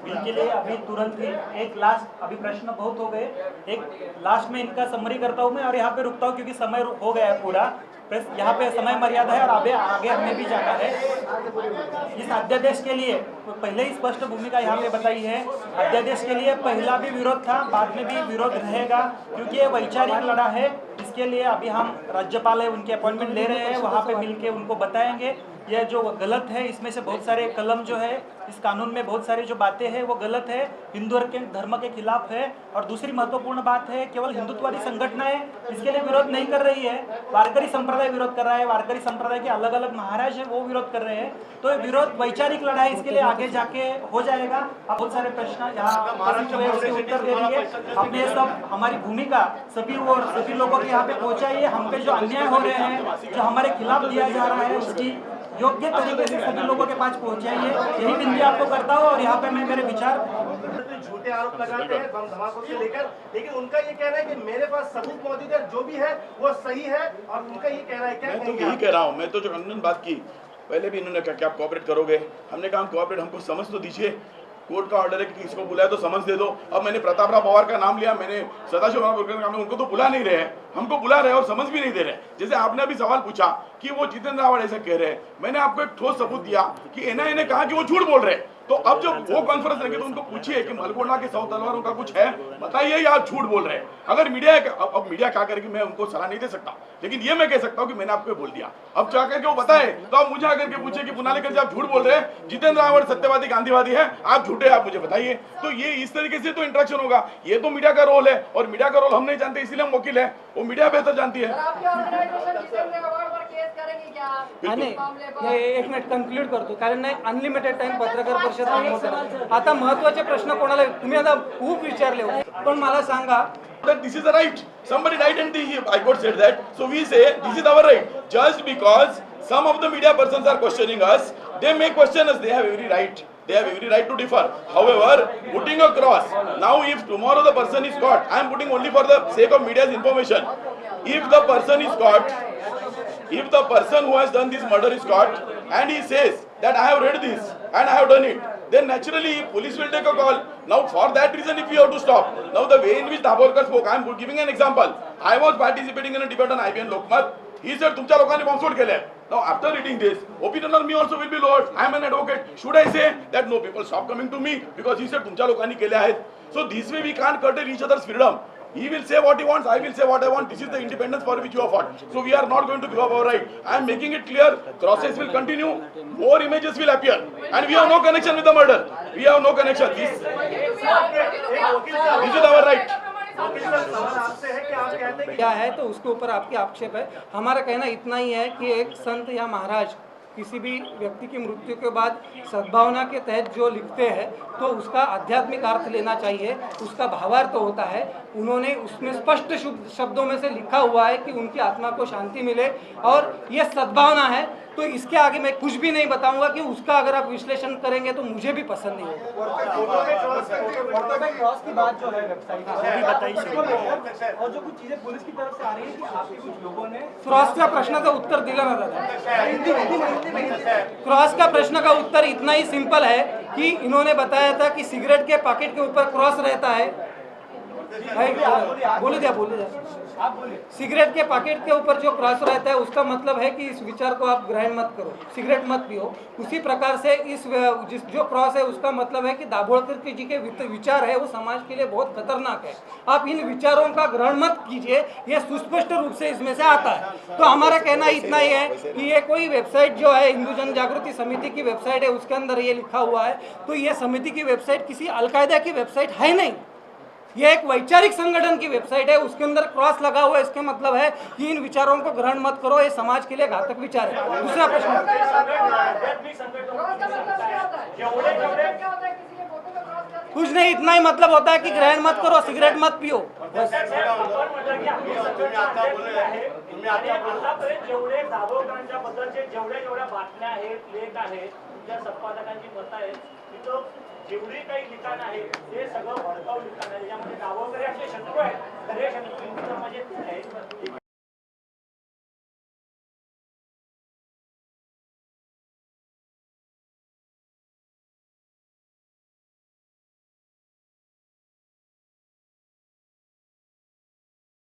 इनके लिए अभी तुरंत ही एक लास्ट अभी प्रश्न बहुत हो गए, एक लास्ट में इनका समरी करता हूँ मैं और यहाँ पे रुकता हूँ क्योंकि समय हो गया है पूरा। प्रेस यहाँ पे समय मर्यादा है और आगे हमें भी जाना है। इस अध्यादेश के लिए तो पहले ही स्पष्ट भूमिका यहाँ पे बताई है। अध्यादेश के लिए पहला भी विरोध था, बाद में भी विरोध रहेगा क्योंकि ये वैचारिक लड़ा है। इसके लिए अभी हम राज्यपाल है उनके अपॉइंटमेंट ले रहे हैं, वहाँ पे मिलके उनको बताएंगे यह जो गलत है, इसमें से बहुत सारे कलम जो है इस कानून में बहुत सारी जो बातें हैं वो गलत है, हिंदू के धर्म के खिलाफ है। और दूसरी महत्वपूर्ण बात है, केवल हिंदुत्ववादी संगठनें इसके लिए विरोध नहीं कर रही है, वारकरी संप्रदाय विरोध कर रहा है, वारकरी संप्रदाय के अलग अलग महाराज है वो विरोध कर रहे हैं। तो ये विरोध वैचारिक लड़ाई, इसके लिए आगे जाके हो जाएगा। आप बहुत सारे प्रश्न यहाँ उसके उत्तर दे दिए आपने। सब हमारी भूमिका सभी लोगों के यहाँ पे पहुँचाइए। हम पे जो अन्याय हो रहे हैं, जो हमारे खिलाफ दिया जा रहा है, उसकी योग्य तरीके से सभी लोगों के पास पहुंचाइए। यही विनती आपको करता हूँ और यहाँ पे मैं मेरे विचार झूठे आरोप लगाते हैं बम धमाकों से लेकर, लेकिन उनका ये कहना है कि मेरे पास सबूत मौजूद है, जो भी है वो सही है। और उनका ये कहना है, क्या मैं तो यही कह रहा हूँ। मैं तो जो कानून बात की पहले भी इन्होंने कहा कि आप कोऑपरेट करोगे, हमने कहा कोऑपरेट, हमको समझ तो दीजिए। कोर्ट का ऑर्डर है कि किसी को बुलाया तो समझ दे दो। अब मैंने प्रताप राव पवार का नाम लिया, मैंने सदाशिव का नाम, उनको तो बुला नहीं रहे हैं, हमको बुला रहे हैं और समझ भी नहीं दे रहे। जैसे आपने अभी सवाल पूछा कि वो जितेंद्र रावत ऐसा कह रहे हैं, मैंने आपको एक ठोस सबूत दिया कि एनआईए ने कहा कि वो झूठ बोल रहे हैं। तो अब जब वो कॉन्फ्रेंस रखे तो उनको पूछिए कि मलकोड़ा के 100 तलवारों का कुछ है, बताइए या आप झूठ बोल रहे हैं। अगर मीडिया अब मीडिया क्या करेगी, मैं उनको सलाह नहीं दे सकता, लेकिन ये मैं कह सकता हूँ कि मैंने आपको बोल दिया। अब जा करके वो बताए तो आप मुझे आकर के पूछे कि पुनालीकर जी आप झूठ बोल रहे हैं, जितेंद्र रावत सत्यवादी गांधीवादी है, आप झूठे, आप मुझे बताइए। तो ये इस तरीके से तो इंटरेक्शन होगा। ये तो मीडिया का रोल है और मीडिया का रोल हम नहीं जानते, इसलिए हम वकील है, वो मीडिया बेहतर जानती है। एक मिनिट कंक्लूड करतो, कारण नाही अनलिमिटेड टाइम पत्रकार परिषद आता महत्त्वाचे प्रश्न कोणाला तुम्ही आता खूप विचारले हो, पण मला सांगा that this is a right. Somebody right and the High Court said that. So we say this is our right. Just because some of the media persons are questioning us, they may question us. They have every right. They have every right to differ. However, putting a cross. Now if tomorrow the person is caught, I am putting only for the sake of media's information. If the person is caught, if the person who has done this murder is caught and he says that I have read this and I have done it, then naturally police will take a call. Now for that reason if you have to stop. Now the way in which Dabholkar spoke, I am giving an example. I was participating in a debate on IBN Lokmat. He said तुमच्या लोकांनी बॉम्बस्फोट केले. Now after reading this, opinion on me also will be lowered. I am an advocate. Should I say that no, people stop coming to me because he said तुमच्या लोकांनी केले आहेत. So this way we can't curtail each other's freedom. He will say what he wants, I will say what I want. This is the independence for which you have fought. So we are not going to give up our right. I am making it clear, crosses will continue, more images will appear. And we have no connection with the murder. We have no connection. This is our right. क्या है तो उसके ऊपर आपकी आक्षेप है। हमारा कहना इतना ही है कि एक संत या महाराज किसी भी व्यक्ति की मृत्यु के बाद सद्भावना के तहत जो लिखते हैं तो उसका आध्यात्मिक अर्थ लेना चाहिए, उसका भावार्थ होता है। उन्होंने उसमें स्पष्ट शब्दों में से लिखा हुआ है कि उनकी आत्मा को शांति मिले और ये सद्भावना है। तो इसके आगे मैं कुछ भी नहीं बताऊंगा कि उसका अगर आप विश्लेषण करेंगे तो मुझे भी पसंद नहीं होगा। क्रॉस की बात जो है वेबसाइट बताइए और जो कुछ चीजें पुलिस की तरफ से आ रही है कि आपके कुछ लोगों ने क्रॉसच्या प्रश्नाचं उत्तर दिलं ना दादा। क्रॉस का प्रश्न का उत्तर इतना ही सिंपल है कि इन्होंने बताया था कि सिगरेट के पैकेट के ऊपर क्रॉस रहता है। बोले दिया आप बोलिए। सिगरेट के पैकेट के ऊपर जो क्रॉस रहता है उसका मतलब है कि इस विचार को आप ग्रहण मत करो, सिगरेट मत पियो। उसी प्रकार से इस जो क्रॉस है उसका मतलब है कि दाभोलकर जी के विचार है वो समाज के लिए बहुत खतरनाक है। आप इन विचारों का ग्रहण मत कीजिए, ये सुस्पष्ट रूप से इसमें से आता है। तो हमारा कहना इतना ही है कि ये कोई वेबसाइट जो है हिंदू जन जागृति समिति की वेबसाइट है, उसके अंदर ये लिखा हुआ है, तो ये समिति की वेबसाइट किसी अलकायदा की वेबसाइट है नहीं, ये एक वैचारिक संगठन की वेबसाइट है। उसके अंदर क्रॉस लगा हुआ है, इसका मतलब है कि इन विचारों को ग्रहण मत करो, ये समाज के लिए घातक विचार है। दूसरा प्रश्न, कुछ नहीं, इतना ही मतलब होता है कि ग्रहण मत करो, सिगरेट मत पियो। बस जेवढी काही लिखाण आहे ते सगळं भडकाऊ लिखाण आहे, यामध्ये दाभोळकर असे शत्रू आहेत, खरे शत्रू हिंदू समाजाचे आहेत।